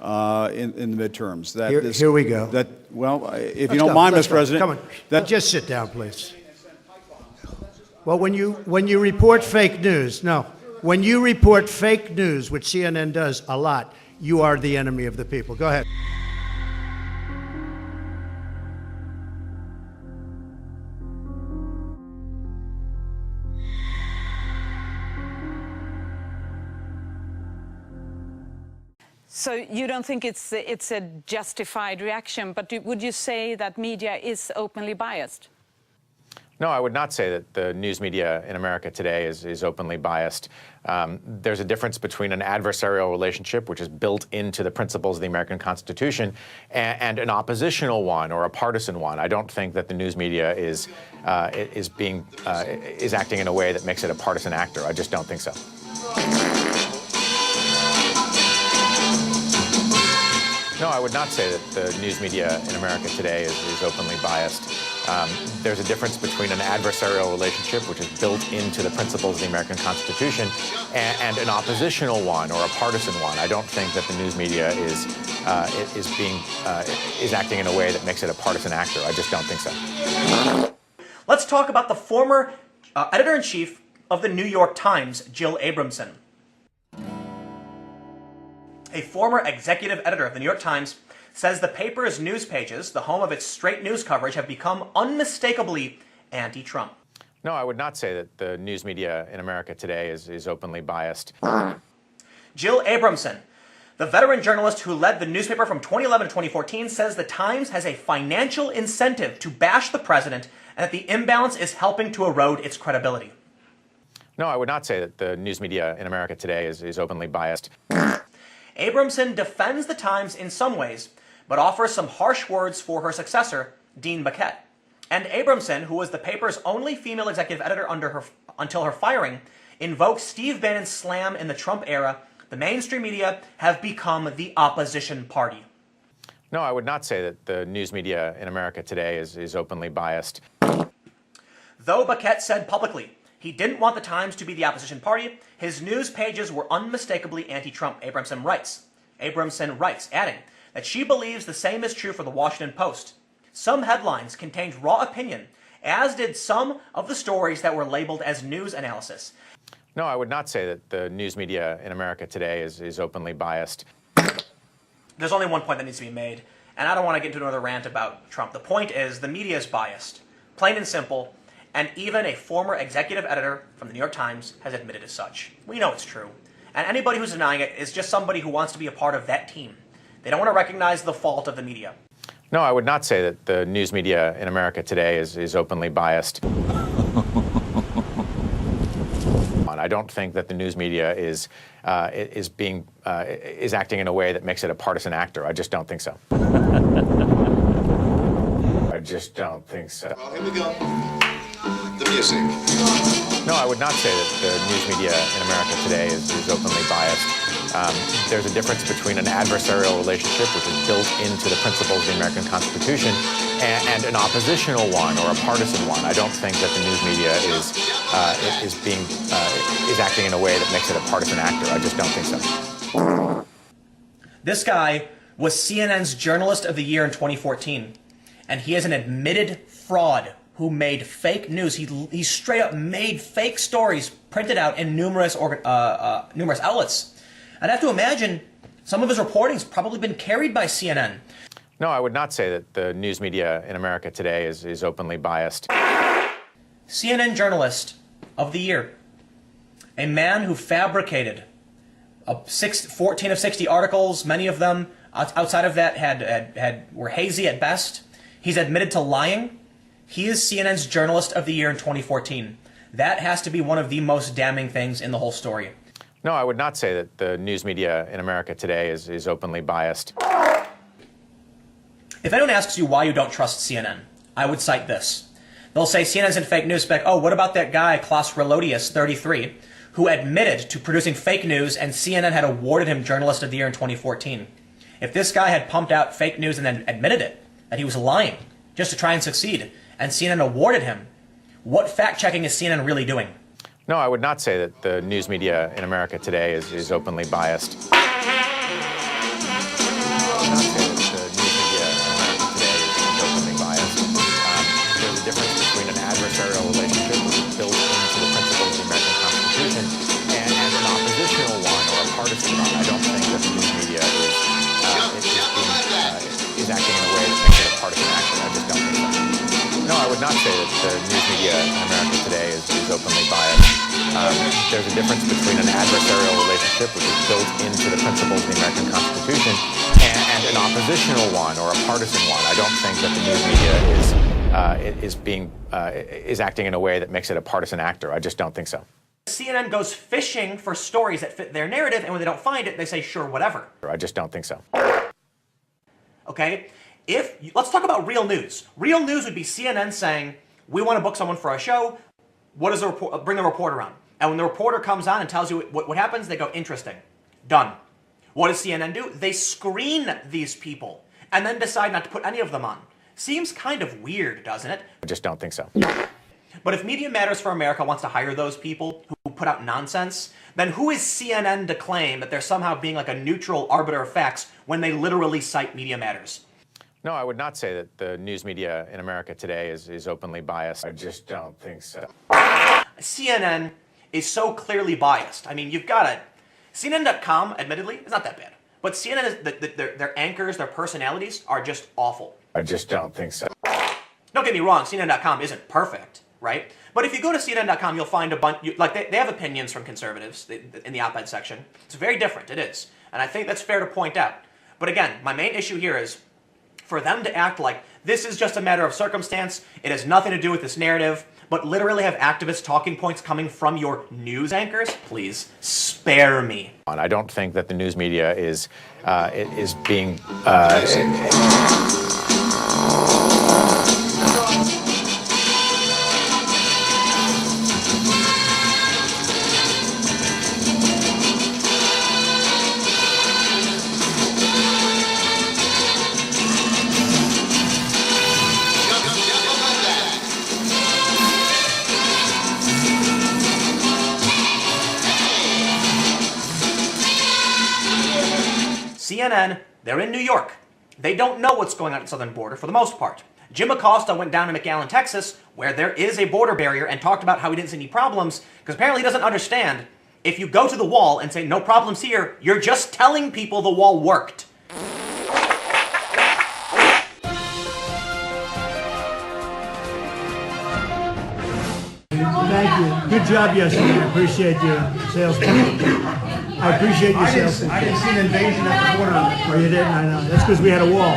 in the midterms. That here we go. Well, if you don't mind, Mr. President. Come on. Just sit down, please. Well, when you report fake news, when you report fake news, which CNN does a lot, you are the enemy of the people. Go ahead. So you don't think it's a justified reaction, but would you say that media is openly biased? No, I would not say that the news media in America today is openly biased. There's a difference between an adversarial relationship, which is built into the principles of the American Constitution, and an oppositional one or a partisan one. I don't think that the news media is acting in a way that makes it a partisan actor. I just don't think so. No, I would not say that the news media in America today is openly biased. There's a difference between an adversarial relationship, which is built into the principles of the American Constitution, and an oppositional one or a partisan one. I don't think that the news media is acting in a way that makes it a partisan actor. I just don't think so. Let's talk about the former editor-in-chief of the New York Times, Jill Abramson. A former executive editor of the New York Times says the paper's news pages, the home of its straight news coverage, have become unmistakably anti-Trump. No, I would not say that the news media in America today is openly biased. Jill Abramson, the veteran journalist who led the newspaper from 2011 to 2014, says the Times has a financial incentive to bash the president and that the imbalance is helping to erode its credibility. No, I would not say that the news media in America today is openly biased. Abramson defends the Times in some ways, but offers some harsh words for her successor, Dean Baquet. And Abramson, who was the paper's only female executive editor until her firing, invokes Steve Bannon's slam in the Trump era. The mainstream media have become the opposition party. No, I would not say that the news media in America today is openly biased. Though Baquet said publicly he didn't want the Times to be the opposition party, his news pages were unmistakably anti-Trump, Abramson writes, adding that she believes the same is true for the Washington Post. Some headlines contained raw opinion, as did some of the stories that were labeled as news analysis. No, I would not say that the news media in America today is openly biased. There's only one point that needs to be made, and I don't want to get into another rant about Trump. The point is the media is biased, plain and simple, and even a former executive editor from the New York Times has admitted as such. We know it's true. And anybody who's denying it is just somebody who wants to be a part of that team. They don't want to recognize the fault of the media. No, I would not say that the news media in America today is openly biased. I don't think that the news media is acting in a way that makes it a partisan actor. I just don't think so. I just don't think so. Well, here we go. The music. No, I would not say that the news media in America today is openly biased. There's a difference between an adversarial relationship, which is built into the principles of the American Constitution, and an oppositional one or a partisan one. I don't think that the news media is acting in a way that makes it a partisan actor. I just don't think so. This guy was CNN's Journalist of the Year in 2014, and he is an admitted fraud who made fake news. He straight up made fake stories printed out in numerous outlets. I'd have to imagine some of his reporting's probably been carried by CNN. No, I would not say that the news media in America today is openly biased. CNN Journalist of the Year. A man who fabricated 14 of 60 articles, many of them outside of that were hazy at best. He's admitted to lying. He is CNN's Journalist of the Year in 2014. That has to be one of the most damning things in the whole story. No, I would not say that the news media in America today is openly biased. If anyone asks you why you don't trust CNN, I would cite this. They'll say CNN's in fake news spec. Oh, what about that guy, Klaus Relodius, 33, who admitted to producing fake news and CNN had awarded him Journalist of the Year in 2014? If this guy had pumped out fake news and then admitted it, that he was lying just to try and succeed, and CNN awarded him, what fact-checking is CNN really doing? No, I would not say that the news media in America today is openly biased. would not say that the news media in America today is openly biased. There's a difference between an adversarial relationship, which is built into the principles of the American Constitution, and an oppositional one or a partisan one. I don't think that the news media is acting in a way that makes it a partisan actor. I just don't think so. CNN goes fishing for stories that fit their narrative, and when they don't find it, they say, sure, whatever. I just don't think so. Okay? Let's talk about real news. Real news would be CNN saying, we want to book someone for a show. What does bring the reporter on? And when the reporter comes on and tells you what happens, they go, interesting. Done. What does CNN do? They screen these people and then decide not to put any of them on. Seems kind of weird, doesn't it? I just don't think so. But if Media Matters for America wants to hire those people who put out nonsense, then who is CNN to claim that they're somehow being like a neutral arbiter of facts when they literally cite Media Matters? No, I would not say that the news media in America today is openly biased. I just don't think so. CNN is so clearly biased. I mean, you've got it. CNN.com, admittedly, is not that bad. But CNN, their anchors, their personalities are just awful. I just don't think so. Don't get me wrong, CNN.com isn't perfect, right? But if you go to CNN.com, you'll find a bunch, they have opinions from conservatives in the op-ed section. It's very different, it is. And I think that's fair to point out. But again, my main issue here is for them to act like this is just a matter of circumstance, it has nothing to do with this narrative, but literally have activist talking points coming from your news anchors, please spare me. I don't think that the news media is being... CNN, they're in New York. They don't know what's going on at the southern border for the most part. Jim Acosta went down to McAllen, Texas, where there is a border barrier, and talked about how he didn't see any problems, because apparently he doesn't understand. If you go to the wall and say, no problems here, you're just telling people the wall worked. Thank you. Good job yesterday. I appreciate your sales pitch. I appreciate your sales pitch. I didn't see an invasion at the border. Oh, you didn't? I know. That's because we had a wall.